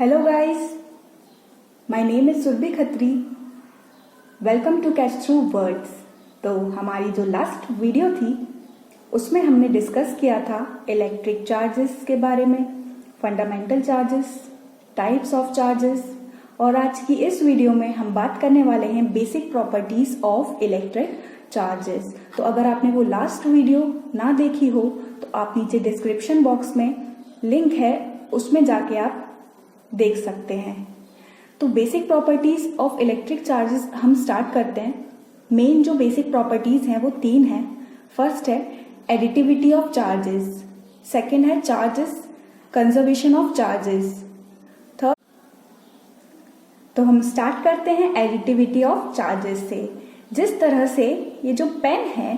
Hello guys, my name is Surabhi Khatri. Welcome to catch through words. तो हमारी जो last video थी उसमें हमने डिस्कस किया था इलेक्ट्रिक चार्जेस के बारे में, fundamental charges, types of charges, और आज की इस वीडियो में हम बात करने वाले हैं basic properties of electric charges. तो अगर आपने वो लास्ट वीडियो ना देखी हो तो आप नीचे डिस्क्रिप्शन बॉक्स में लिंक है, उसमें जाके आप देख सकते हैं। तो basic properties of electric charges हम स्टार्ट करते हैं। मेन जो बेसिक प्रॉपर्टीज हैं वो तीन हैं। फर्स्ट है एडिटिविटी ऑफ चार्जेस, सेकंड है charges conservation of charges, third. तो हम स्टार्ट करते हैं एडिटिविटी ऑफ चार्जेस से। जिस तरह से ये जो पेन है,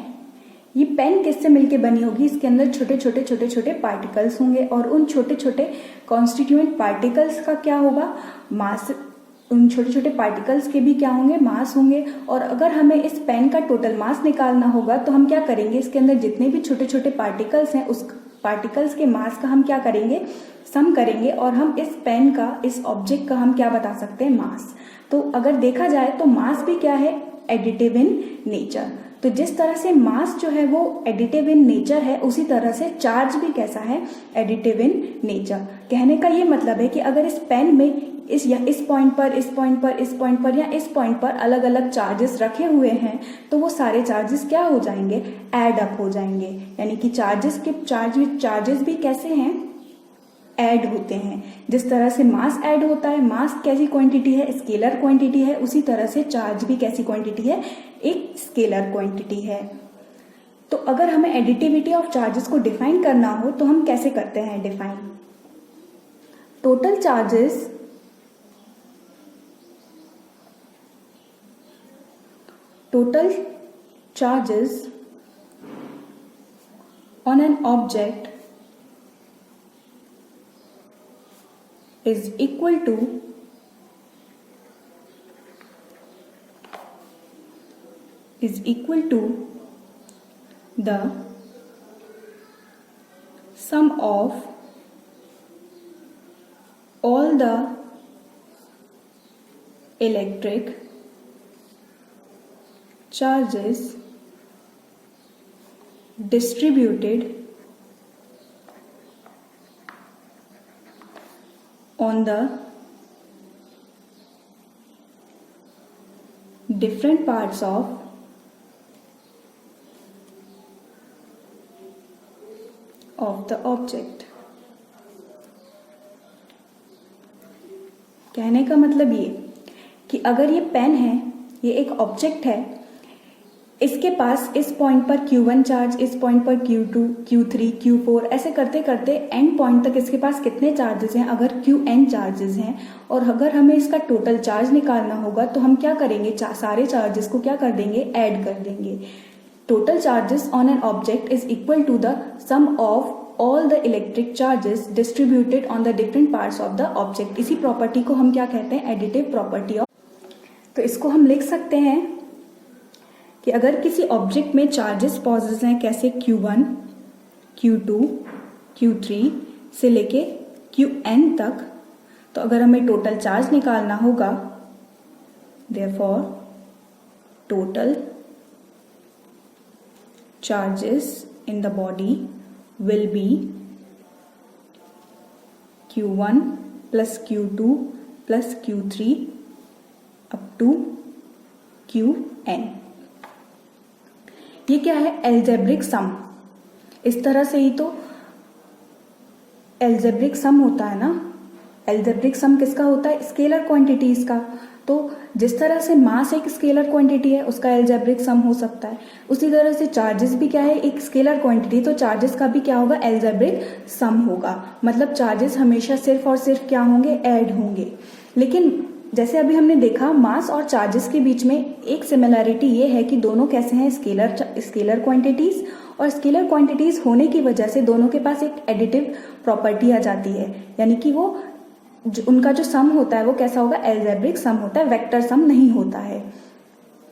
ये पेन किससे मिलके बनी होगी? इसके अंदर छोटे छोटे पार्टिकल्स होंगे और उन छोटे छोटे कॉन्स्टिट्यूएंट पार्टिकल्स का क्या होगा? मास। उन छोटे छोटे पार्टिकल्स के भी क्या होंगे? मास होंगे। और अगर हमें इस पेन का टोटल मास निकालना होगा तो हम क्या करेंगे? इसके अंदर जितने भी छोटे छोटे पार्टिकल्स हैं उस पार्टिकल्स के मास का हम क्या करेंगे? सम करेंगे, और हम इस पेन का, इस ऑब्जेक्ट का हम क्या बता सकते हैं? मास। तो अगर देखा जाए तो मास भी क्या है? Additive in nature. तो जिस तरह से मास जो है वो एडिटिव इन नेचर है, उसी तरह से चार्ज भी कैसा है? Additive in nature. कहने का ये मतलब है कि अगर इस पेन में इस पॉइंट पर, इस पॉइंट पर, इस पॉइंट पर या इस पॉइंट पर अलग अलग चार्जेस रखे हुए हैं तो वो सारे चार्जेस क्या हो जाएंगे? एड अप हो जाएंगे। यानी कि चार्जेस भी कैसे हैं? ऐड होते हैं। जिस तरह से मास ऐड होता है, मास कैसी क्वांटिटी है? स्केलर क्वांटिटी है। उसी तरह से चार्ज भी कैसी क्वांटिटी है? एक स्केलर क्वांटिटी है। तो अगर हमें एडिटिविटी ऑफ चार्जेस को डिफाइन करना हो तो हम कैसे करते हैं define? Total charges on an object is equal to the sum of all the electric charges distributed on the different parts of the object। कहने का मतलब ये कि अगर ये पेन है, ये एक ऑब्जेक्ट है, इसके पास इस पॉइंट पर Q1 चार्ज, इस पॉइंट पर Q2, Q3, Q4 ऐसे करते करते एंड पॉइंट तक इसके पास कितने चार्जेस हैं? अगर Qn चार्जेस हैं, और अगर हमें इसका टोटल चार्ज निकालना होगा तो हम क्या करेंगे? सारे चार्जेस को क्या कर देंगे? ऐड कर देंगे। Total charges on an object is equal to the sum of all the electric charges distributed on the different parts of the object. इसी प्रॉपर्टी को हम क्या कहते हैं? Additive property of. तो इसको हम लिख सकते हैं कि अगर किसी ऑब्जेक्ट में चार्जेस पॉजिटिव हैं, कैसे Q1, Q2, Q3 से लेके Qn तक, तो अगर हमें टोटल चार्ज निकालना होगा, therefore total charges in the body will be Q1 plus Q2 plus Q3 up to Qn। ये क्या है? Algebraic sum. इस तरह से ही तो एल्जेब्रिक सम होता है ना। एल्जेब्रिक सम किसका होता है? स्केलर क्वांटिटीज का। तो जिस तरह से मास एक स्केलर क्वांटिटी है, उसका एल्जेब्रिक सम हो सकता है, उसी तरह से चार्जेस भी क्या है? एक स्केलर क्वांटिटी। तो चार्जेस का भी क्या होगा? एल्जेब्रिक सम होगा। मतलब चार्जेस हमेशा सिर्फ और सिर्फ क्या होंगे? ऐड होंगे। लेकिन जैसे अभी हमने देखा, मास और चार्जेस के बीच में एक सिमिलैरिटी ये है कि दोनों कैसे हैं? Scalar quantities. और स्केलर क्वांटिटीज होने की वजह से दोनों के पास एक एडिटिव प्रॉपर्टी आ जाती है। यानी कि वो उनका जो सम होता है वो कैसा होगा? एल्जेब्रिक सम होता है, वेक्टर सम नहीं होता है।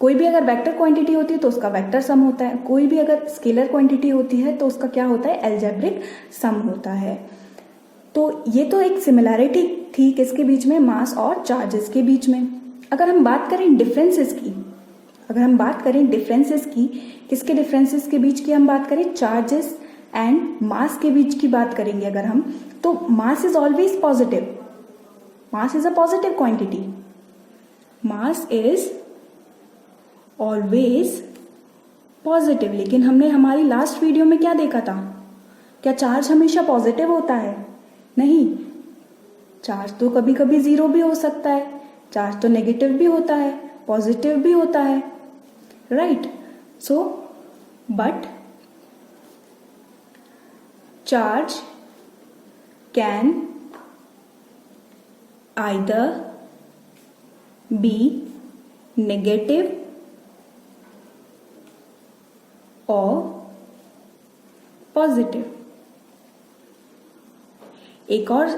कोई भी अगर वेक्टर क्वांटिटी होती है तो उसका वेक्टर सम होता है, कोई भी अगर स्केलर क्वांटिटी होती है तो उसका क्या होता है? एल्जेब्रिक सम होता है। तो ये तो एक सिमिलैरिटी थी किसके बीच में, मास और चार्जेस के बीच में। अगर हम बात करें डिफरेंसेस की, किसके डिफरेंसेस के बीच की हम बात करें, चार्जेस एंड मास के बीच की बात करेंगे अगर हम, तो mass is always positive, mass is a positive quantity, mass is always positive. लेकिन हमने हमारी लास्ट वीडियो में क्या देखा था, क्या चार्ज हमेशा पॉजिटिव होता है? नहीं, चार्ज तो कभी कभी जीरो भी हो सकता है, चार्ज तो नेगेटिव भी होता है, पॉजिटिव भी होता है, right? So but charge can either be negative और पॉजिटिव। एक और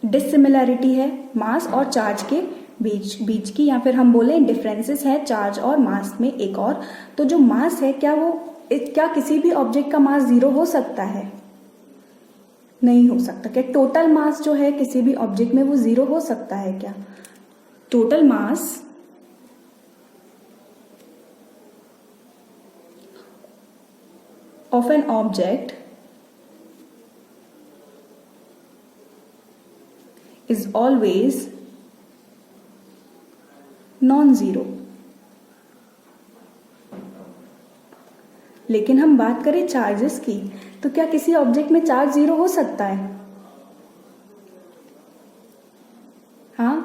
डिसिमिलैरिटी है मास और चार्ज के बीच की, या फिर हम बोले डिफरेंसेस है चार्ज और मास में एक और। तो जो मास है, क्या किसी भी ऑब्जेक्ट का मास जीरो हो सकता है? नहीं हो सकता। क्या टोटल मास जो है किसी भी ऑब्जेक्ट में वो जीरो हो सकता है क्या? Total mass of an object is always non-zero। लेकिन हम बात करें चार्जेस की, तो क्या किसी ऑब्जेक्ट में चार्ज जीरो हो सकता है? हाँ,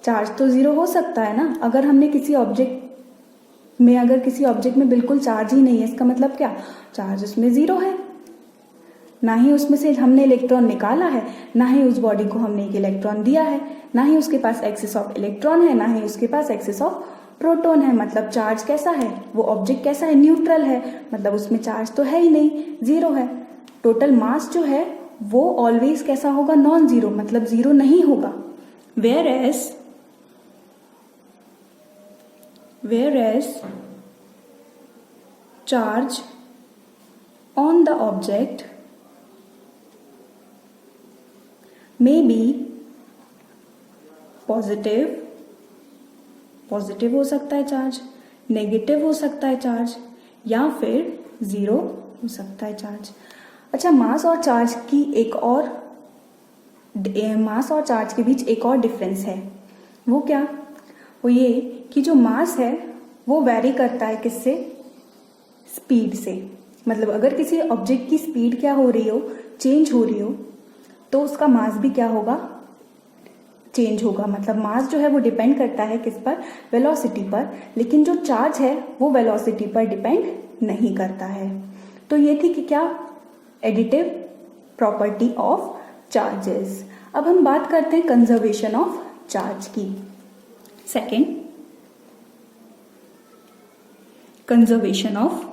चार्ज तो जीरो हो सकता है ना। अगर किसी ऑब्जेक्ट में बिल्कुल चार्ज ही नहीं है, इसका मतलब क्या, चार्ज उसमें जीरो है, ना ही उसमें से हमने इलेक्ट्रॉन निकाला है, ना ही उस बॉडी को हमने एक इलेक्ट्रॉन दिया है, ना ही उसके पास एक्सेस ऑफ इलेक्ट्रॉन है, ना ही उसके पास एक्सेस ऑफ प्रोटॉन है। मतलब चार्ज कैसा है, वो ऑब्जेक्ट कैसा है, न्यूट्रल है, मतलब उसमें चार्ज तो है ही नहीं, जीरो है। टोटल मास जो है वो ऑलवेज कैसा होगा, नॉन जीरो, मतलब जीरो नहीं होगा। whereas charge on the object may be positive हो सकता है चार्ज, नेगेटिव हो सकता है चार्ज, या फिर जीरो हो सकता है चार्ज। अच्छा, मास और चार्ज के बीच एक और डिफरेंस है। वो क्या? वो ये कि जो मास है वो वैरी करता है किससे, स्पीड से। मतलब अगर किसी ऑब्जेक्ट की स्पीड क्या हो रही हो, चेंज हो रही हो, तो उसका मास भी क्या होगा, चेंज होगा। मतलब मास जो है वो डिपेंड करता है किस पर, वेलोसिटी पर। लेकिन जो चार्ज है वो वेलोसिटी पर डिपेंड नहीं करता है। तो ये थी कि क्या, एडिटिव प्रॉपर्टी ऑफ चार्जेस। अब हम बात करते हैं कंजर्वेशन ऑफ चार्ज की। Second, conservation of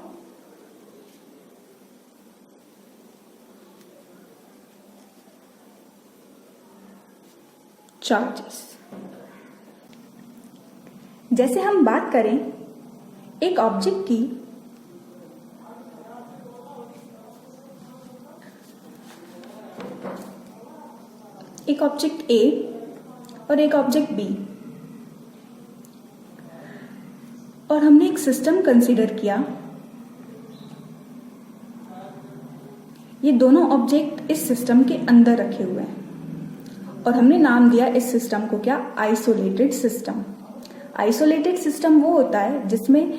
charges. जैसे हम बात करें एक ऑब्जेक्ट की, एक ऑब्जेक्ट ए और एक ऑब्जेक्ट बी, और हमने एक सिस्टम कंसीडर किया। ये दोनों ऑब्जेक्ट इस सिस्टम के अंदर रखे हुए हैं और हमने नाम दिया इस सिस्टम को क्या, आइसोलेटेड सिस्टम। आइसोलेटेड सिस्टम वो होता है जिसमें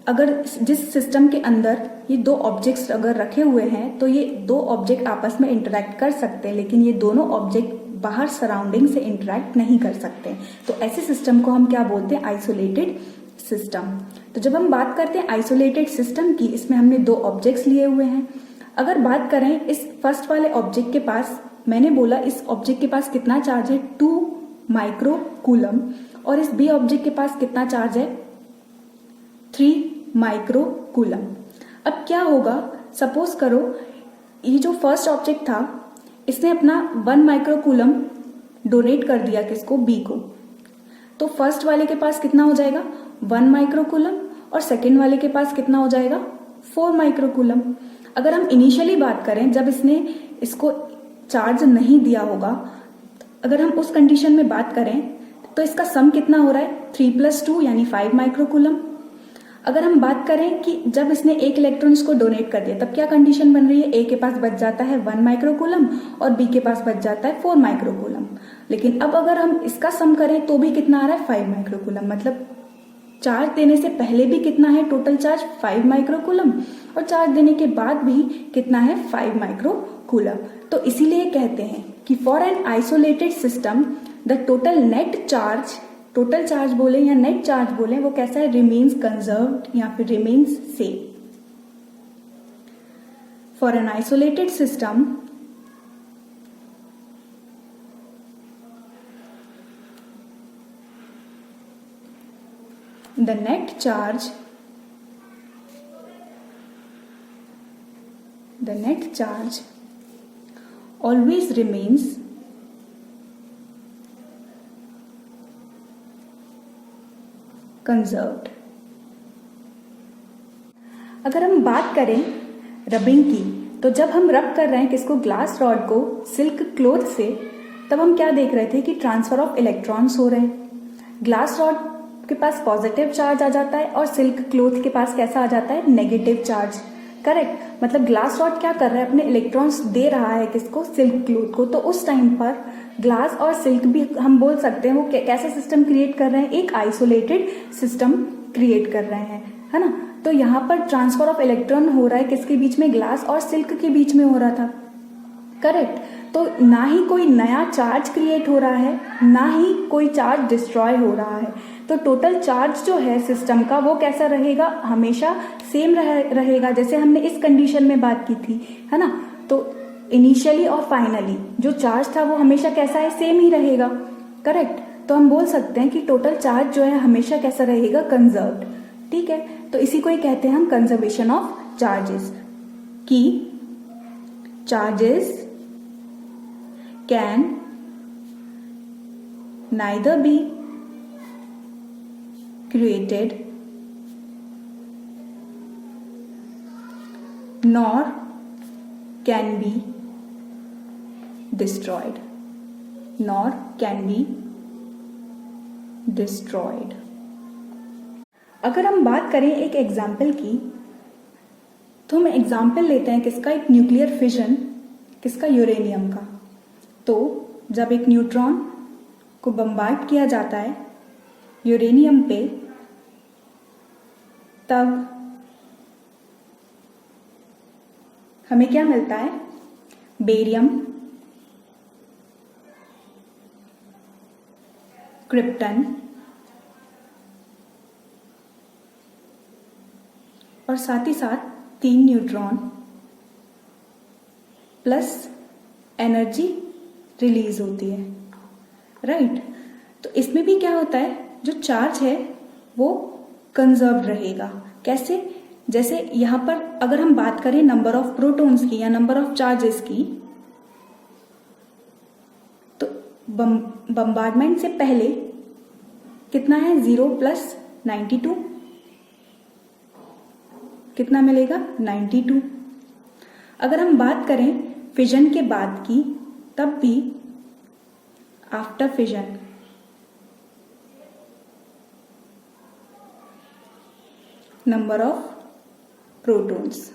अगर जिस सिस्टम के अंदर ये दो ऑब्जेक्ट्स अगर रखे हुए हैं तो ये दो ऑब्जेक्ट आपस में इंटरेक्ट कर सकते हैं, लेकिन ये दोनों ऑब्जेक्ट बाहर सराउंडिंग से इंटरेक्ट नहीं कर सकते। तो ऐसे सिस्टम को हम क्या बोलते हैं, आइसोलेटेड सिस्टम। तो जब हम बात करते हैं आइसोलेटेड सिस्टम की, इसमें हमने दो ऑब्जेक्ट्स लिए हुए हैं। अगर बात करें इस फर्स्ट वाले ऑब्जेक्ट के पास, मैंने बोला इस ऑब्जेक्ट के पास कितना चार्ज है, 2 माइक्रो कूलम, और इस बी ऑब्जेक्ट के पास कितना चार्ज है, 3 माइक्रो कूलम। अब क्या होगा, सपोज करो ये जो फर्स्ट ऑब्जेक्ट था इसने अपना 1 माइक्रो कूलम डोनेट कर दिया किसको, बी को। तो फर्स्ट वाले के पास कितना हो जाएगा, 1 माइक्रो कूलम, और सेकेंड वाले के पास कितना हो जाएगा, 4 माइक्रो कूलम। अगर हम इनिशियली बात करें, जब इसने इसको चार्ज नहीं दिया होगा, अगर हम उस कंडीशन में बात करें तो इसका सम कितना हो रहा है 3+2 यानी 5 माइक्रोकूलम। अगर हम बात करें कि जब इसने एक इलेक्ट्रॉन को डोनेट कर दिया तब क्या कंडीशन बन रही है, ए के पास बच जाता है 1 माइक्रोकूलम और बी के पास बच जाता है 4 माइक्रोकूलम। लेकिन अब अगर हम इसका सम करें तो भी कितना आ रहा है 5 माइक्रोकूलम, मतलब चार्ज देने से पहले भी कितना है टोटल चार्ज 5 माइक्रोकूलम और चार्ज देने के बाद भी कितना है 5 माइक्रोकूलम। तो इसीलिए कहते हैं कि for an isolated system the total net charge, total charge बोले या नेट चार्ज बोले, वो कैसा है, रिमेन्स कंजर्व्ड या फिर remains same. For an isolated system the net charge always remains conserved। अगर हम बात करें रबिंग की, तो जब हम रब कर रहे हैं किसको, ग्लास रॉड को सिल्क क्लोथ से, तब हम क्या देख रहे थे कि ट्रांसफर ऑफ इलेक्ट्रॉन्स हो रहे हैं। ग्लास रॉड के पास पॉजिटिव चार्ज आ जाता है और सिल्क क्लोथ के पास कैसा आ जाता है, नेगेटिव चार्ज। करेक्ट, मतलब ग्लास रॉड क्या कर रहा है, अपने इलेक्ट्रॉन्स दे रहा है किसको, सिल्क क्लोथ को। तो उस टाइम पर ग्लास और सिल्क भी हम बोल सकते हैं वो कैसे सिस्टम क्रिएट कर रहे हैं, एक आइसोलेटेड सिस्टम क्रिएट कर रहे हैं, है ना। तो यहाँ पर ट्रांसफर ऑफ इलेक्ट्रॉन हो रहा है किसके बीच में, ग्लास और सिल्क के बीच में हो रहा था। करेक्ट, तो ना ही कोई नया चार्ज क्रिएट हो रहा है, ना ही कोई चार्ज डिस्ट्रॉय हो रहा है। तो टोटल चार्ज जो है सिस्टम का वो कैसा रहेगा, हमेशा सेम रहेगा, जैसे हमने इस कंडीशन में बात की थी, है ना। तो इनिशियली और फाइनली जो चार्ज था वो हमेशा कैसा है, सेम ही रहेगा। करेक्ट, तो हम बोल सकते हैं कि टोटल चार्ज जो है हमेशा कैसा रहेगा, कंजर्व्ड। ठीक है, तो इसी को ही कहते हैं हम कंजर्वेशन ऑफ चार्जेस, कि charges can neither be created nor can be destroyed, अगर हम बात करें एक एग्जाम्पल की, तो हम एग्जाम्पल लेते हैं किसका, एक न्यूक्लियर फिजन, किसका, यूरेनियम का। तो जब एक न्यूट्रॉन को बम्बार्ड किया जाता है यूरेनियम पे, तब हमें क्या मिलता है, बेरियम, क्रिप्टन और साथ ही साथ 3 न्यूट्रॉन प्लस एनर्जी रिलीज होती है। राइट, तो इसमें भी क्या होता है, जो चार्ज है वो कंजर्व रहेगा। कैसे, जैसे यहां पर अगर हम बात करें नंबर ऑफ प्रोटॉन्स की या नंबर ऑफ चार्जेस की, तो बम्बार्डमेंट से पहले कितना है, 0 + 92, कितना मिलेगा, 92। अगर हम बात करें फिजन के बाद की, तब भी after fission number of protons,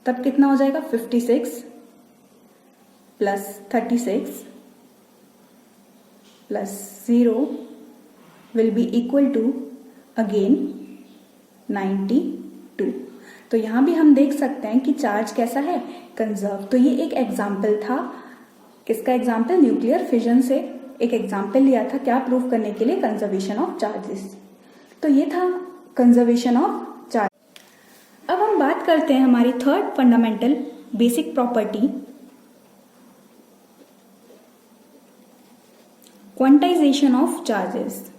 तब कितना हो जाएगा, 56 + 36 + 0 will be equal to again 92। तो यहां भी हम देख सकते हैं कि चार्ज कैसा है, कंजर्व। तो ये एक एग्जाम्पल था, किसका एग्जाम्पल, न्यूक्लियर फिजन से एक एग्जाम्पल लिया था, क्या प्रूव करने के लिए, कंजर्वेशन ऑफ चार्जेस। तो ये था कंजर्वेशन ऑफ चार्ज। अब हम बात करते हैं हमारी third fundamental basic property, quantization of charges.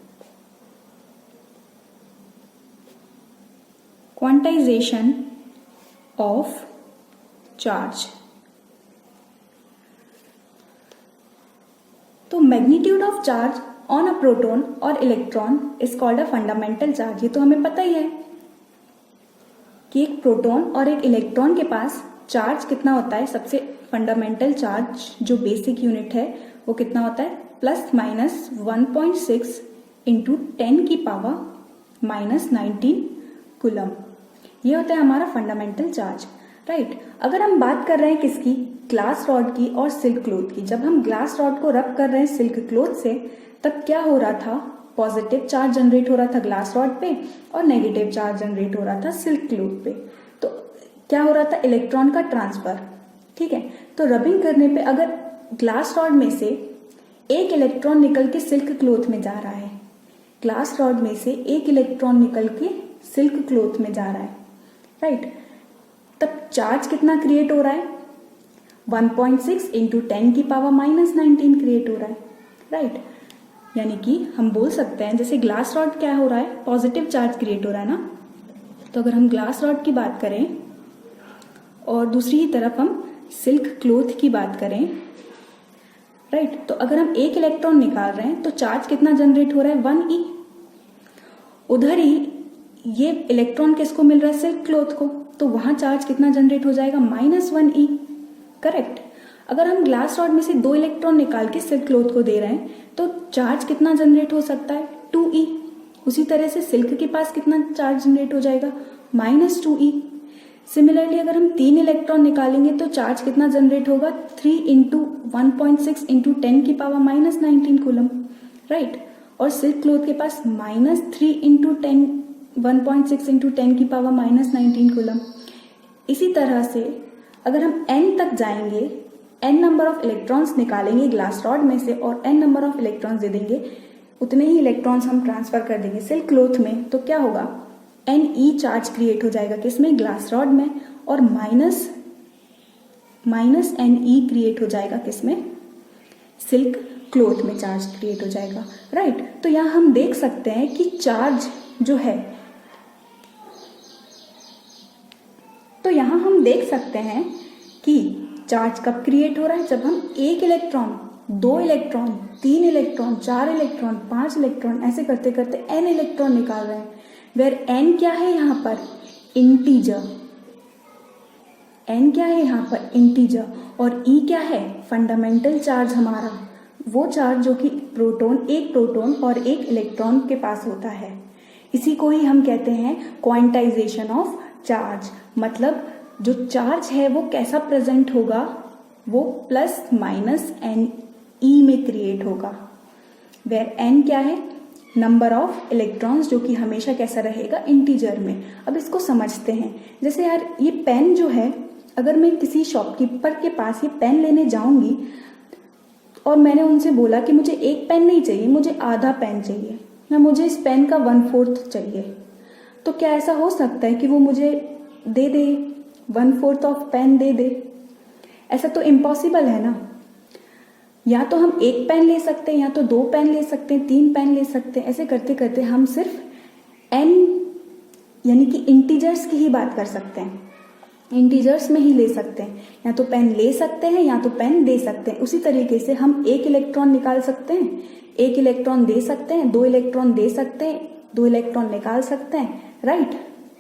Quantization of charge. तो magnitude of charge on a proton और electron is called a fundamental charge. ये तो हमें पता ही है कि एक प्रोटॉन और एक इलेक्ट्रॉन के पास चार्ज कितना होता है। सबसे फंडामेंटल चार्ज जो बेसिक यूनिट है वो कितना होता है, प्लस माइनस 1.6 इंटू 10 की पावर माइनस 19 कूलम। ये होता है हमारा फंडामेंटल चार्ज, राइट। अगर हम बात कर रहे हैं किसकी, ग्लास रॉड की और सिल्क क्लॉथ की। जब हम ग्लास रॉड को रब कर रहे हैं सिल्क क्लॉथ से, तब क्या हो रहा था, पॉजिटिव चार्ज जनरेट हो रहा था ग्लास रॉड पे और नेगेटिव चार्ज जनरेट हो रहा था सिल्क क्लॉथ पे। तो क्या हो रहा था, इलेक्ट्रॉन का ट्रांसफर, ठीक है। तो रबिंग करने पे अगर ग्लास रॉड में से एक इलेक्ट्रॉन निकल के सिल्क क्लॉथ में जा रहा है, ग्लास रॉड में से एक इलेक्ट्रॉन निकल के सिल्क क्लॉथ में जा रहा है, राइट, तब चार्ज कितना क्रिएट हो रहा है, 1.6 इंटू 10 की पावर माइनस 19 क्रिएट हो रहा है, राइट। यानी कि हम बोल सकते हैं जैसे ग्लास रॉड क्या हो रहा है, पॉजिटिव चार्ज क्रिएट हो रहा है ना। तो अगर हम ग्लास रॉड की बात करें और दूसरी ही तरफ हम सिल्क क्लॉथ की बात करें, राइट, तो अगर हम एक इलेक्ट्रॉन निकाल रहे हैं तो चार्ज कितना जनरेट हो रहा है, 1e। उधर ही ये इलेक्ट्रॉन किसको मिल रहा है, सिल्क क्लॉथ को, तो वहां चार्ज कितना जनरेट हो जाएगा, -1e, करेक्ट। अगर हम ग्लास रॉड में से 2 इलेक्ट्रॉन निकाल के सिल्क क्लॉथ को दे रहे हैं तो चार्ज कितना जनरेट हो सकता है, 2e। उसी तरह से सिल्क के पास कितना चार्ज जनरेट हो जाएगा, -2e। सिमिलरली अगर हम 3 इलेक्ट्रॉन निकालेंगे तो चार्ज कितना जनरेट होगा, 3 इंटू 1.6 इंटू 10 की पावर माइनस 19 कूलम, राइट। और सिल्क क्लॉथ के पास -3 इंटू 1.6 इंटू 10 की पावर माइनस 19 कूलम। इसी तरह से अगर हम n तक जाएंगे, n नंबर ऑफ इलेक्ट्रॉन्स निकालेंगे ग्लास रॉड में से और n number of electrons they देंगे, उतने ही इलेक्ट्रॉन्स हम ट्रांसफर कर देंगे सिल्क क्लॉथ में, तो क्या होगा, Ne चार्ज क्रिएट हो जाएगा किसमें, ग्लास रॉड में, और माइनस Ne क्रिएट हो जाएगा किसमें, सिल्क क्लॉथ में चार्ज क्रिएट हो जाएगा, राइट। तो यहां हम देख सकते हैं कि चार्ज जो है, तो यहां हम देख सकते हैं कि चार्ज कब क्रिएट हो रहा है, जब हम एक electron, 2 electron, 3 electron, 4 electron, 5 electron, ऐसे करते करते n इलेक्ट्रॉन निकाल रहे हैं। वेर n क्या है यहाँ पर, इंटीजर। n क्या है यहाँ पर, इंटीजर। और e क्या है, फंडामेंटल चार्ज हमारा, वो चार्ज जो कि एक प्रोटॉन और एक इलेक्ट्रॉन के पास होता है। इसी को ही हम कहते हैं क्वांटाइजेशन ऑफ चार्ज। मतलब जो चार्ज है वो कैसा प्रेजेंट होगा, वो प्लस माइनस Ne में क्रिएट होगा। वेर n क्या है, नंबर ऑफ इलेक्ट्रॉन्स, जो कि हमेशा कैसा रहेगा, इंटीजर में। अब इसको समझते हैं। जैसे यार ये पेन जो है, अगर मैं किसी शॉपकीपर के पास ये पेन लेने जाऊंगी और मैंने उनसे बोला कि मुझे एक पेन नहीं चाहिए, मुझे आधा पेन चाहिए, या मुझे इस पेन का 1/4 चाहिए, तो क्या ऐसा हो सकता है कि वो मुझे दे दे, 1/4 ऑफ पेन दे दे? ऐसा तो इम्पॉसिबल है ना। या तो हम एक पेन ले सकते हैं, या तो 2 पेन ले सकते हैं, 3 पेन ले सकते हैं। ऐसे करते करते हम सिर्फ n यानी कि इंटीजर्स की ही बात कर सकते हैं, इंटीजर्स में ही ले सकते हैं। या तो पेन ले सकते हैं या तो पेन दे सकते हैं। उसी तरीके से हम एक इलेक्ट्रॉन निकाल सकते हैं, एक इलेक्ट्रॉन दे सकते हैं, 2 इलेक्ट्रॉन दे सकते हैं, 2 इलेक्ट्रॉन निकाल सकते हैं, राइट।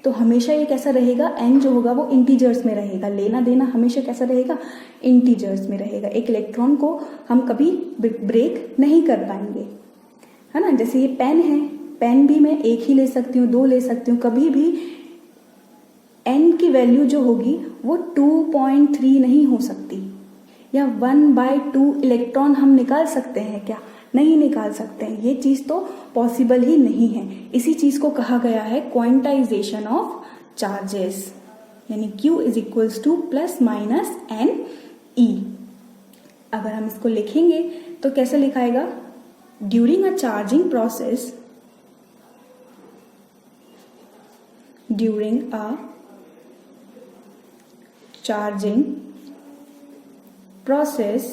तो हमेशा ये कैसा रहेगा, n जो होगा वो इंटीजर्स में रहेगा, लेना देना हमेशा कैसा रहेगा, इंटीजर्स में रहेगा। एक इलेक्ट्रॉन को हम कभी ब्रेक नहीं कर पाएंगे, है ना। जैसे ये पेन है, पेन भी मैं एक ही ले सकती हूँ, 2 ले सकती हूँ, कभी भी n की वैल्यू जो होगी वो 2.3 नहीं हो सकती। या 1/2 इलेक्ट्रॉन हम निकाल सकते हैं क्या, नहीं निकाल सकते हैं। ये चीज तो पॉसिबल ही नहीं है। इसी चीज को कहा गया है क्वांटाइजेशन ऑफ चार्जेस, यानी Q is equals to plus minus Ne। अगर हम इसको लिखेंगे तो कैसे लिखाएगा, during a charging process, during a charging process,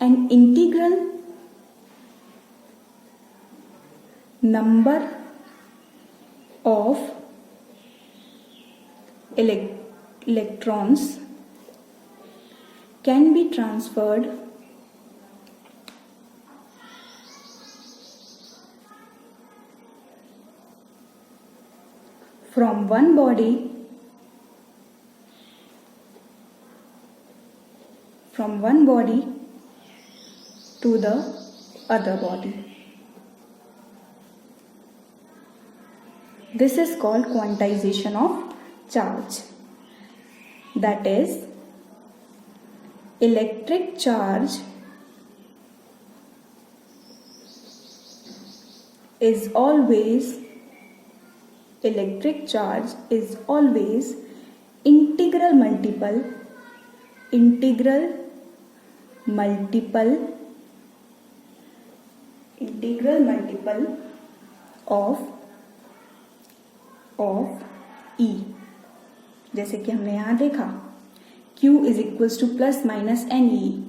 an integral number of electrons can be transferred from one body to the other body. This is called quantization of charge. That is, electric charge is always integral multiple of E. जैसे कि हमने यहाँ देखा Q is equals to plus minus N E.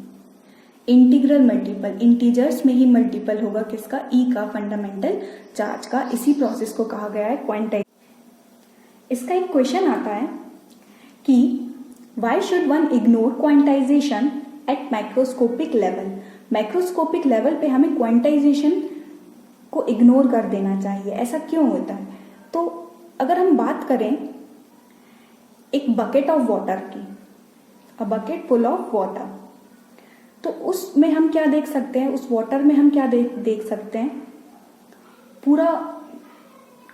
Integral multiple, integers में ही multiple होगा किसका? E का, फंडामेंटल चार्ज का. इसी प्रोसेस को कहा गया है क्वांटाइजेशन. इसका एक क्वेश्चन आता है कि why should one ignore quantisation at microscopic level. Microscopic level पे हमें क्वांटाइजेशन को इग्नोर कर देना चाहिए, ऐसा क्यों होता है? तो अगर हम बात करें एक बकेट ऑफ वाटर की, a bucket full of water, तो उसमें हम क्या देख सकते हैं? उस वाटर में हम क्या देख सकते हैं? पूरा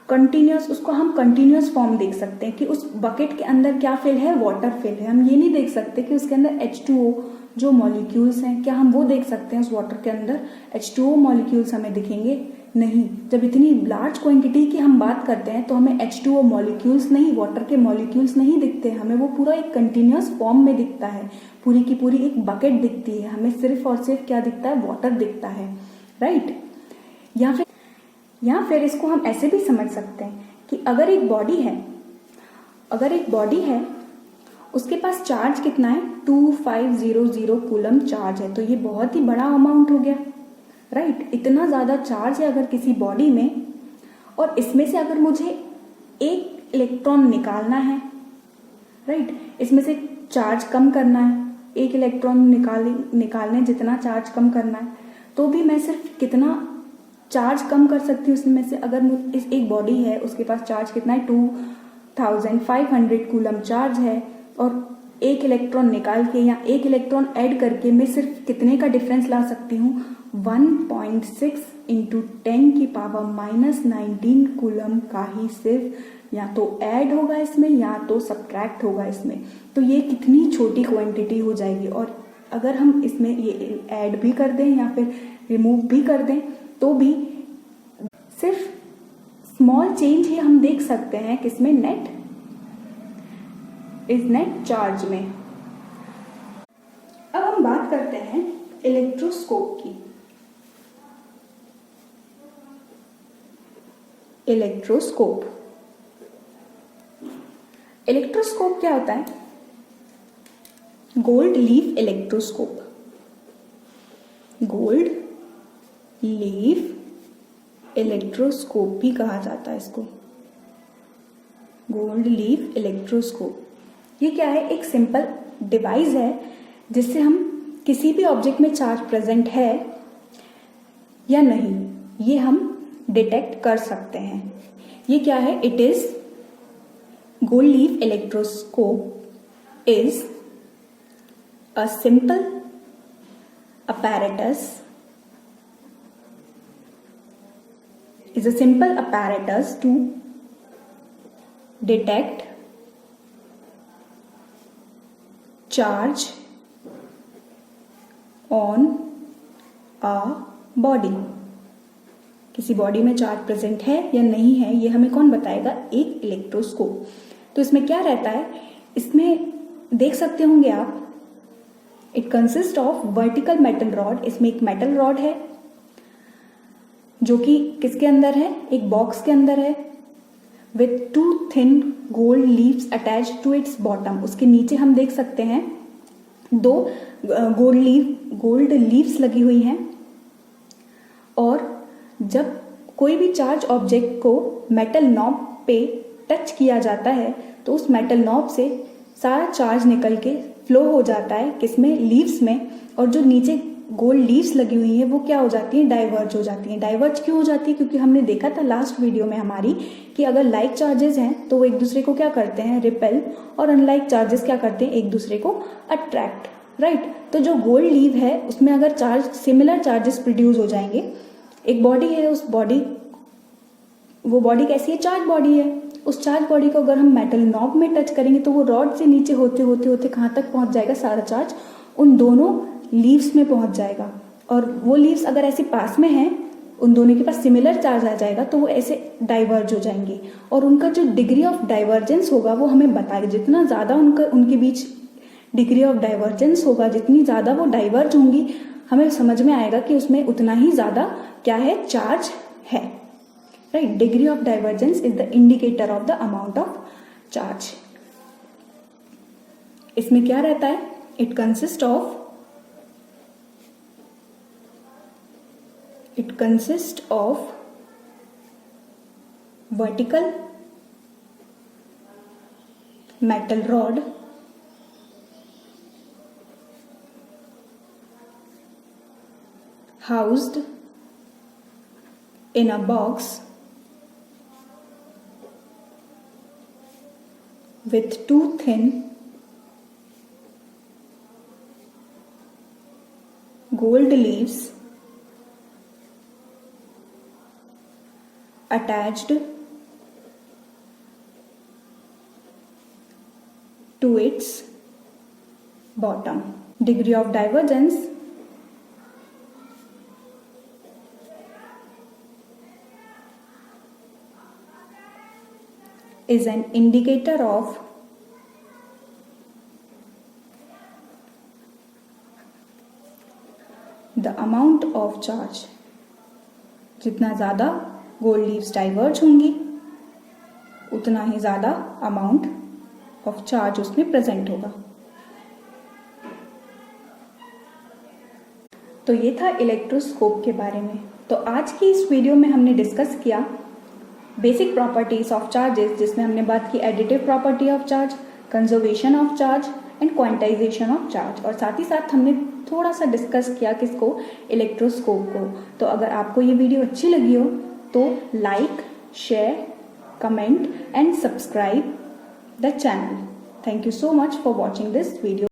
कंटिन्यूस, उसको हम कंटिन्यूस फॉर्म देख सकते हैं कि उस बकेट के अंदर क्या फिल है? वाटर फिल है. हम ये नहीं देख सकते कि उसके अंदर H2O जो मॉलिक्यूल्स हैं, क्या हम वो देख सकते हैं? उस वाटर के अंदर H2O मॉलिक्यूल्स हमें दिखेंगे? नहीं. जब इतनी लार्ज क्वांटिटी की हम बात करते हैं तो हमें H2O मॉलिक्यूल्स नहीं, वाटर के मॉलिक्यूल्स नहीं दिखते. हमें वो पूरा एक कंटिन्यूस फॉर्म में दिखता है, पूरी की पूरी एक बकेट दिखती है. हमें सिर्फ और सिर्फ क्या दिखता है? वाटर दिखता है, राइट? या फिर इसको हम ऐसे भी समझ सकते हैं कि अगर एक बॉडी है उसके पास चार्ज कितना है? 2500 कूलम चार्ज है. तो ये बहुत ही बड़ा अमाउंट हो गया, राइट? इतना ज्यादा चार्ज है अगर किसी बॉडी में, और इसमें से अगर मुझे एक इलेक्ट्रॉन निकालना है, राइट, इसमें से चार्ज कम करना है, एक इलेक्ट्रॉन निकालने जितना चार्ज कम करना है, तो भी मैं सिर्फ कितना चार्ज कम कर सकती हूँ उसमें से? अगर इस एक बॉडी है उसके पास चार्ज कितना है? 2500 कूलम चार्ज है, और एक इलेक्ट्रॉन निकाल के या एक इलेक्ट्रॉन ऐड करके मैं सिर्फ कितने का डिफरेंस ला सकती हूँ? 1.6 इंटू 10⁻⁻19 कूलम का ही सिर्फ या तो ऐड होगा इसमें या तो सब्ट्रैक्ट होगा इसमें. तो ये कितनी छोटी क्वांटिटी हो जाएगी. और अगर हम इसमें ये ऐड भी कर दें या फिर रिमूव भी कर दें तो भी सिर्फ स्मॉल चेंज ही हम देख सकते हैं किसमें? नेट चार्ज में. अब हम बात करते हैं इलेक्ट्रोस्कोप की. इलेक्ट्रोस्कोप क्या होता है? Gold leaf electroscope. Gold leaf electroscope भी कहा जाता है इसको. गोल्ड लीफ इलेक्ट्रोस्कोप ये क्या है? एक सिंपल डिवाइस है जिससे हम किसी भी ऑब्जेक्ट में चार्ज प्रेजेंट है या नहीं, ये हम डिटेक्ट कर सकते हैं. ये क्या है? It is gold leaf electroscope is a simple apparatus to detect charge on a body. किसी बॉडी में चार्ज प्रेजेंट है या नहीं है ये हमें कौन बताएगा? एक इलेक्ट्रोस्कोप. तो इसमें क्या रहता है? इसमें देख सकते होंगे आप, it consist of vertical metal rod. इसमें एक मेटल रॉड है जो कि किसके अंदर है? एक बॉक्स के अंदर है, with 2 thin gold leaves attach to its bottom. उसके नीचे हम देख सकते हैं 2 गोल्ड लीव्स लगी हुई हैं. और जब कोई भी चार्ज ऑब्जेक्ट को मेटल नॉब पे टच किया जाता है तो उस मेटल नॉब से सारा चार्ज निकल के फ्लो हो जाता है किसमें? लीव्स में. और जो नीचे गोल्ड लीव्स लगी हुई हैं वो क्या हो जाती हैं, डाइवर्ज हो जाती हैं। डाइवर्ज क्यों हो जाती है, क्योंकि हमने देखा था लास्ट वीडियो में हमारी कि अगर लाइक चार्जेस हैं तो वो एक दूसरे को क्या करते हैं, रिपेल, और अनलाइक चार्जेस क्या करते हैं, एक दूसरे को अट्रैक्ट, राइट। तो जो गोल्ड लीव है उसमें अगर चार्ज सिमिलर चार्जेस प्रोड्यूस हो जाएंगे, एक बॉडी है, उस बॉडी, वो बॉडी कैसी है, चार्ज बॉडी है, उस चार्ज बॉडी को अगर हम मेटल नॉब में टच करेंगे तो वो रॉड से नीचे होते होते होते कहाँ तक पहुंच जाएगा, सारा चार्ज उन दोनों लीव्स में पहुंच जाएगा। और वो लीव्स अगर ऐसे पास में हैं, उन दोनों के पास सिमिलर चार्ज आ जाएगा तो वो ऐसे डाइवर्ज हो जाएंगे, और उनका जो डिग्री ऑफ डाइवर्जेंस होगा वो हमें बताएगा। जितना ज़्यादा उनके बीच डिग्री ऑफ डाइवर्जेंस होगा, जितनी ज़्यादा वो डाइवर्ज होंगी, हमें समझ में आएगा कि उसमें उतना ही ज़्यादा क्या है, चार्ज है, right. Degree of divergence is the indicator of the amount of charge. इसमें क्या रहता है, it consist of vertical metal rod housed in a box with two thin gold leaves attached to its bottom. Degree of divergence is an indicator of the amount of charge. जितना ज़्यादा gold leaves diverge होंगी उतना ही ज़्यादा amount of charge उसमें present होगा। तो ये था इलेक्ट्रोस्कोप के बारे में। तो आज की इस वीडियो में हमने डिस्कस किया बेसिक प्रॉपर्टीज ऑफ चार्जेस, जिसमें हमने बात की additive property of charge, conservation of charge and quantization of charge, और साथ ही साथ हमने थोड़ा सा डिस्कस किया किसको, इलेक्ट्रोस्कोप को। तो अगर आपको ये वीडियो अच्छी लगी हो तो like, share, comment and subscribe the channel. Thank you so much for watching this video.